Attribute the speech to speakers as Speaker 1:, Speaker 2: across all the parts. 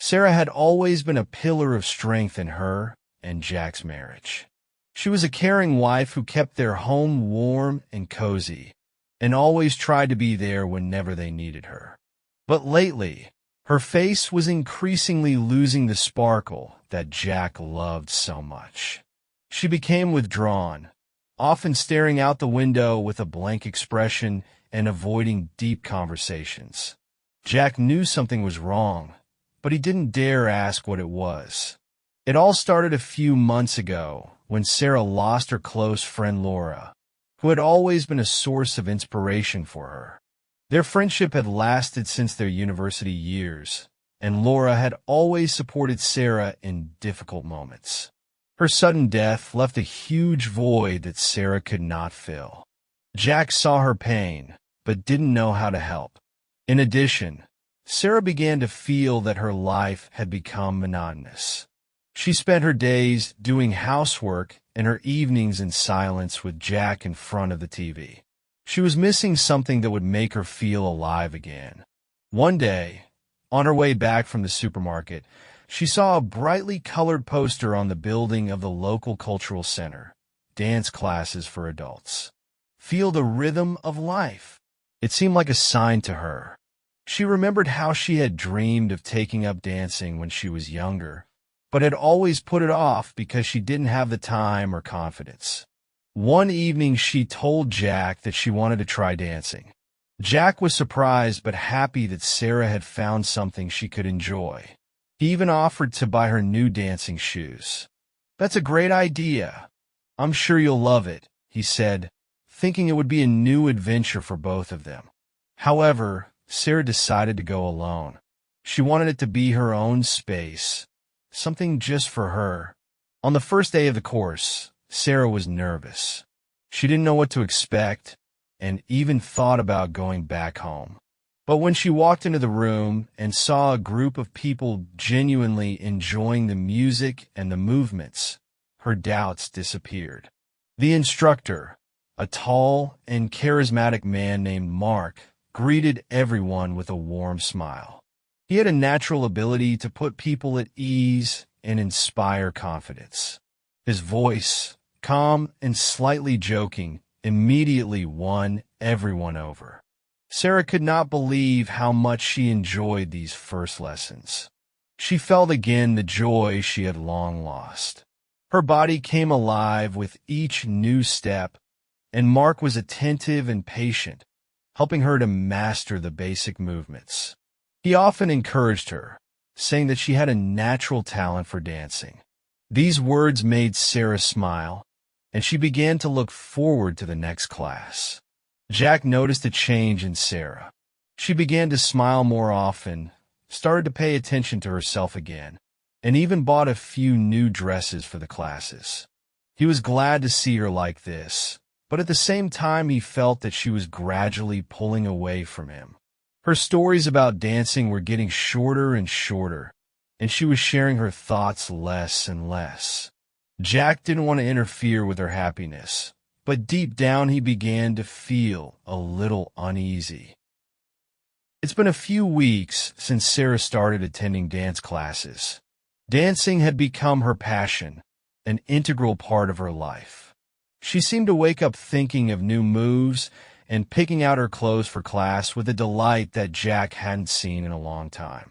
Speaker 1: Sarah had always been a pillar of strength in her and Jack's marriage. She was a caring wife who kept their home warm and cozy, and always tried to be there whenever they needed her. But lately, her face was increasingly losing the sparkle that Jack loved so much. She became withdrawn, often staring out the window with a blank expression and avoiding deep conversations. Jack knew something was wrong, but he didn't dare ask what it was. It all started a few months ago when Sarah lost her close friend Laura, who had always been a source of inspiration for her. Their friendship had lasted since their university years, and Laura had always supported Sarah in difficult moments. Her sudden death left a huge void that Sarah could not fill. Jack saw her pain, but didn't know how to help. In addition, Sarah began to feel that her life had become monotonous. She spent her days doing housework and her evenings in silence with Jack in front of the TV. She was missing something that would make her feel alive again. One day, on her way back from the supermarket, she saw a brightly colored poster on the building of the local cultural center, dance classes for adults. Feel the rhythm of life. It seemed like a sign to her. She remembered how she had dreamed of taking up dancing when she was younger, but had always put it off because she didn't have the time or confidence. One evening she told Jack that she wanted to try dancing. Jack was surprised but happy that Sarah had found something she could enjoy. He even offered to buy her new dancing shoes. "That's a great idea. I'm sure you'll love it," he said, thinking it would be a new adventure for both of them. However, Sarah decided to go alone. She wanted it to be her own space, something just for her. On the first day of the course, Sarah was nervous. She didn't know what to expect and even thought about going back home. But when she walked into the room and saw a group of people genuinely enjoying the music and the movements, her doubts disappeared. The instructor, a tall and charismatic man named Mark, greeted everyone with a warm smile. He had a natural ability to put people at ease and inspire confidence. His voice, calm and slightly joking, immediately won everyone over. Sarah could not believe how much she enjoyed these first lessons. She felt again the joy she had long lost. Her body came alive with each new step, and Mark was attentive and patient, helping her to master the basic movements. He often encouraged her, saying that she had a natural talent for dancing. These words made Sarah smile, and she began to look forward to the next class. Jack noticed a change in Sarah. She began to smile more often, started to pay attention to herself again, and even bought a few new dresses for the classes. He was glad to see her like this, but at the same time he felt that she was gradually pulling away from him. Her stories about dancing were getting shorter and shorter, and she was sharing her thoughts less and less. Jack didn't want to interfere with her happiness, but deep down he began to feel a little uneasy. It's been a few weeks since Sarah started attending dance classes. Dancing had become her passion, an integral part of her life. She seemed to wake up thinking of new moves and picking out her clothes for class with a delight that Jack hadn't seen in a long time.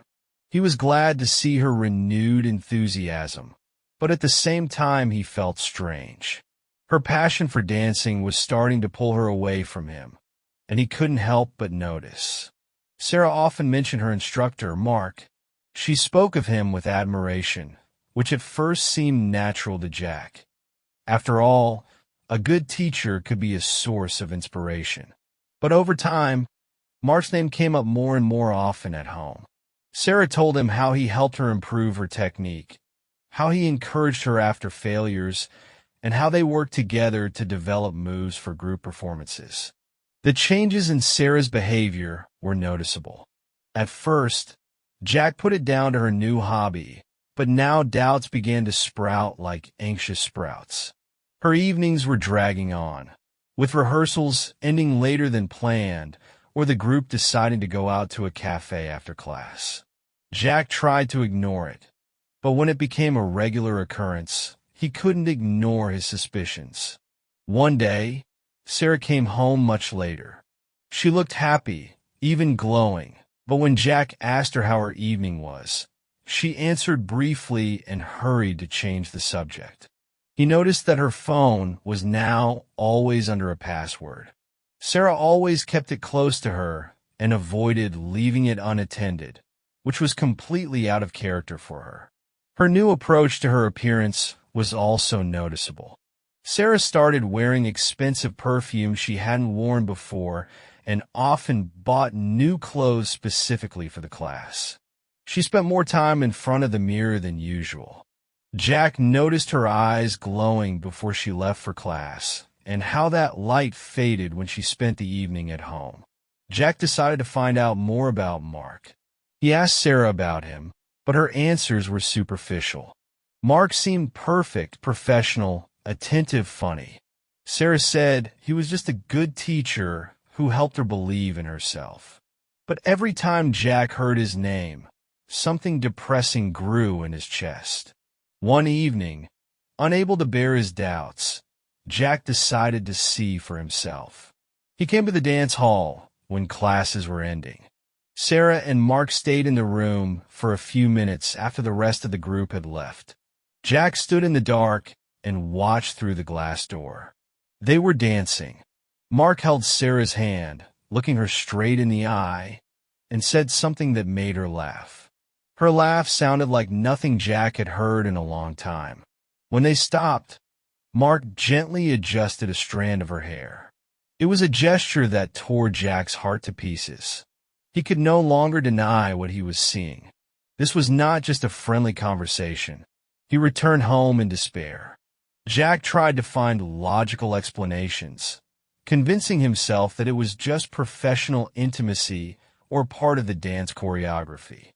Speaker 1: He was glad to see her renewed enthusiasm, but at the same time he felt strange. Her passion for dancing was starting to pull her away from him, and he couldn't help but notice. Sarah often mentioned her instructor, Mark. She spoke of him with admiration, which at first seemed natural to Jack. After all, a good teacher could be a source of inspiration. But over time, Mark's name came up more and more often at home. Sarah told him how he helped her improve her technique, how he encouraged her after failures, and how they worked together to develop moves for group performances. The changes in Sarah's behavior were noticeable. At first, Jack put it down to her new hobby, but now doubts began to sprout like anxious sprouts. Her evenings were dragging on, with rehearsals ending later than planned, or the group deciding to go out to a cafe after class. Jack tried to ignore it, but when it became a regular occurrence, he couldn't ignore his suspicions. One day, Sarah came home much later. She looked happy, even glowing, but when Jack asked her how her evening was, she answered briefly and hurried to change the subject. He noticed that her phone was now always under a password. Sarah always kept it close to her and avoided leaving it unattended, which was completely out of character for her. Her new approach to her appearance was also noticeable. Sarah started wearing expensive perfume she hadn't worn before and often bought new clothes specifically for the class. She spent more time in front of the mirror than usual. Jack noticed her eyes glowing before she left for class, and how that light faded when she spent the evening at home. Jack decided to find out more about Mark. He asked Sarah about him, but her answers were superficial. Mark seemed perfect, professional, attentive, funny. Sarah said he was just a good teacher who helped her believe in herself. But every time Jack heard his name, something depressing grew in his chest. One evening, unable to bear his doubts, Jack decided to see for himself. He came to the dance hall when classes were ending. Sarah and Mark stayed in the room for a few minutes after the rest of the group had left. Jack stood in the dark and watched through the glass door. They were dancing. Mark held Sarah's hand, looking her straight in the eye, and said something that made her laugh. Her laugh sounded like nothing Jack had heard in a long time. When they stopped, Mark gently adjusted a strand of her hair. It was a gesture that tore Jack's heart to pieces. He could no longer deny what he was seeing. This was not just a friendly conversation. He returned home in despair. Jack tried to find logical explanations, convincing himself that it was just professional intimacy or part of the dance choreography.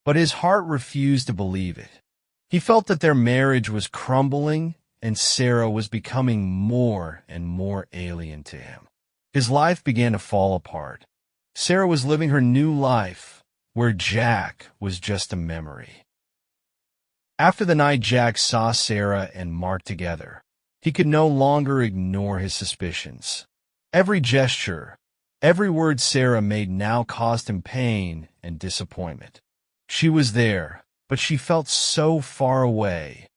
Speaker 1: But his heart refused to believe it. He felt that their marriage was crumbling and Sarah was becoming more and more alien to him. His life began to fall apart. Sarah was living her new life, where Jack was just a memory. After the night Jack saw Sarah and Mark together, he could no longer ignore his suspicions. Every gesture, every word Sarah made now caused him pain and disappointment. She was there, but she felt so far away,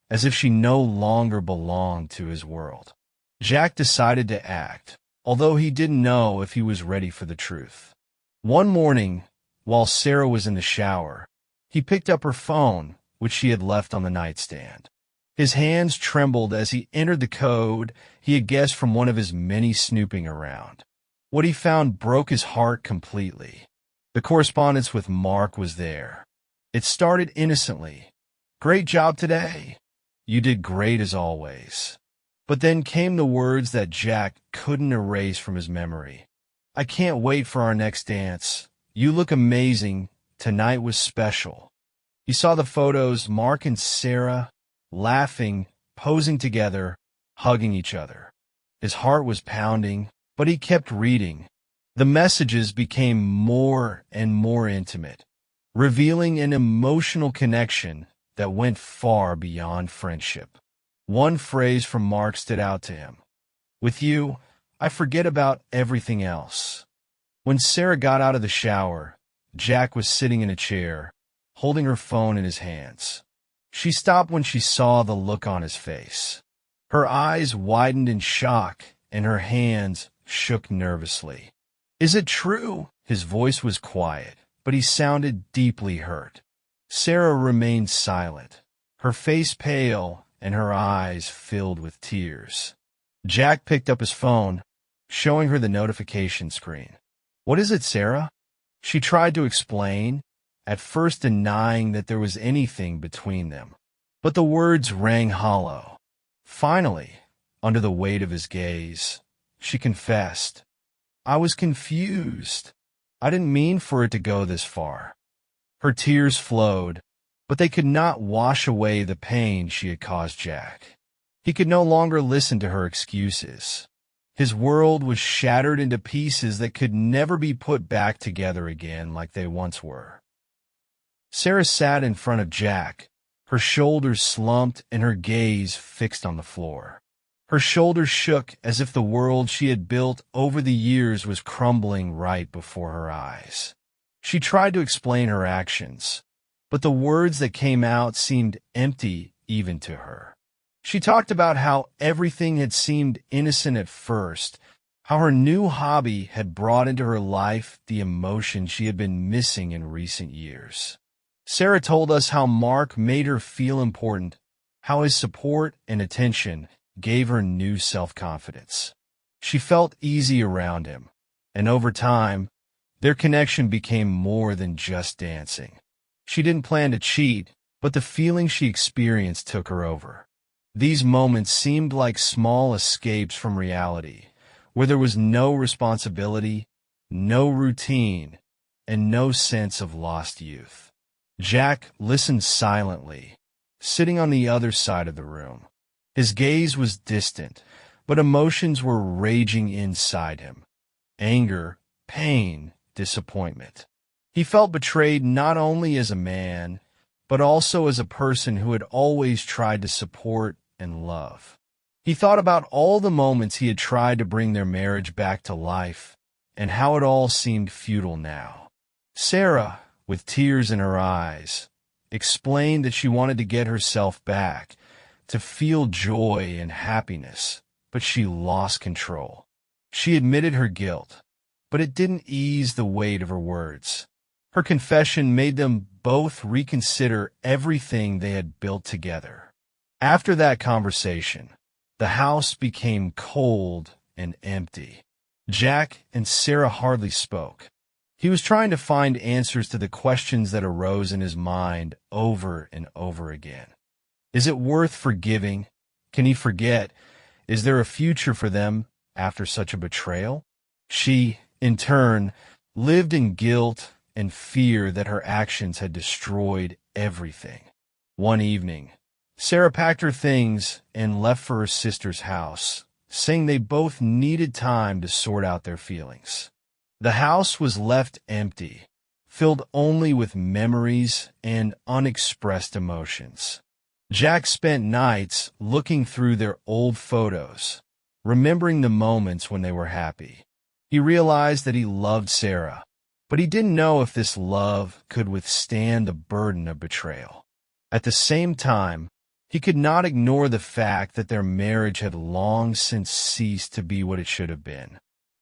Speaker 1: as if she no longer belonged to his world. Jack decided to act, although he didn't know if he was ready for the truth. One morning, while Sarah was in the shower, he picked up her phone, which she had left on the nightstand. His hands trembled as he entered the code he had guessed from one of his many snooping around. What he found broke his heart completely. The correspondence with Mark was there. It started innocently. "Great job today. You did great as always." But then came the words that Jack couldn't erase from his memory. "I can't wait for our next dance. You look amazing. Tonight was special." He saw the photos, Mark and Sarah, laughing, posing together, hugging each other. His heart was pounding, but he kept reading. The messages became more and more intimate, revealing an emotional connection that went far beyond friendship. One phrase from Mark stood out to him. "With you, I forget about everything else." When Sarah got out of the shower, Jack was sitting in a chair, holding her phone in his hands. She stopped when she saw the look on his face. Her eyes widened in shock, and her hands shook nervously. "Is it true?" His voice was quiet, but he sounded deeply hurt. Sarah remained silent, her face pale and her eyes filled with tears. Jack picked up his phone, showing her the notification screen. "What is it, Sarah?" She tried to explain, at first denying that there was anything between them. But the words rang hollow. Finally, under the weight of his gaze, she confessed, "I was confused. I didn't mean for it to go this far." Her tears flowed, but they could not wash away the pain she had caused Jack. He could no longer listen to her excuses. His world was shattered into pieces that could never be put back together again like they once were. Sarah sat in front of Jack, her shoulders slumped and her gaze fixed on the floor. Her shoulders shook as if the world she had built over the years was crumbling right before her eyes. She tried to explain her actions, but the words that came out seemed empty even to her. She talked about how everything had seemed innocent at first, how her new hobby had brought into her life the emotion she had been missing in recent years. Sarah told us how Mark made her feel important, how his support and attention gave her new self-confidence. She felt easy around him, and over time, their connection became more than just dancing. She didn't plan to cheat, but the feeling she experienced took her over. These moments seemed like small escapes from reality, where there was no responsibility, no routine, and no sense of lost youth. Jack listened silently, sitting on the other side of the room. His gaze was distant, but emotions were raging inside him. Anger, pain, disappointment. He felt betrayed not only as a man, but also as a person who had always tried to support and love. He thought about all the moments he had tried to bring their marriage back to life, and how it all seemed futile now. Sarah, with tears in her eyes, explained that she wanted to get herself back, to feel joy and happiness, but she lost control. She admitted her guilt, but it didn't ease the weight of her words. Her confession made them both reconsider everything they had built together. After that conversation, the house became cold and empty. Jack and Sarah hardly spoke. He was trying to find answers to the questions that arose in his mind over and over again. Is it worth forgiving? Can he forget? Is there a future for them after such a betrayal? She, in turn, lived in guilt and fear that her actions had destroyed everything. One evening, Sarah packed her things and left for her sister's house, saying they both needed time to sort out their feelings. The house was left empty, filled only with memories and unexpressed emotions. Jack spent nights looking through their old photos, remembering the moments when they were happy. He realized that he loved Sarah, but he didn't know if this love could withstand the burden of betrayal. At the same time, he could not ignore the fact that their marriage had long since ceased to be what it should have been.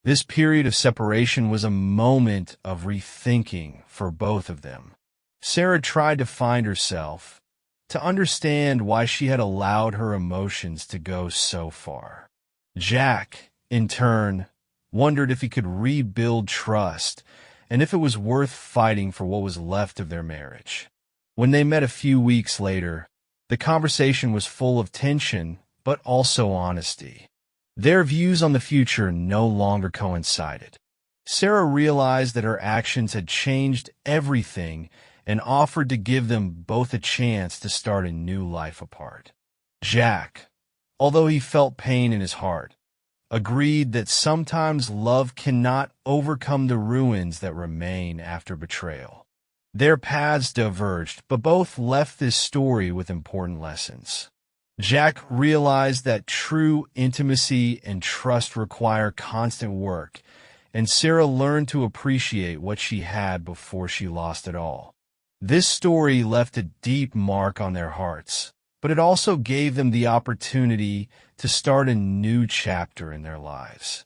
Speaker 1: This period of separation was a moment of rethinking for both of them. Sarah tried to find herself, to understand why she had allowed her emotions to go so far. Jack, in turn, wondered if he could rebuild trust and if it was worth fighting for what was left of their marriage. When they met a few weeks later, the conversation was full of tension, but also honesty. Their views on the future no longer coincided. Sarah realized that her actions had changed everything and offered to give them both a chance to start a new life apart. Jack, although he felt pain in his heart, agreed that sometimes love cannot overcome the ruins that remain after betrayal. Their paths diverged, but both left this story with important lessons. Jack realized that true intimacy and trust require constant work, and Sarah learned to appreciate what she had before she lost it all. This story left a deep mark on their hearts, but it also gave them the opportunity to start a new chapter in their lives.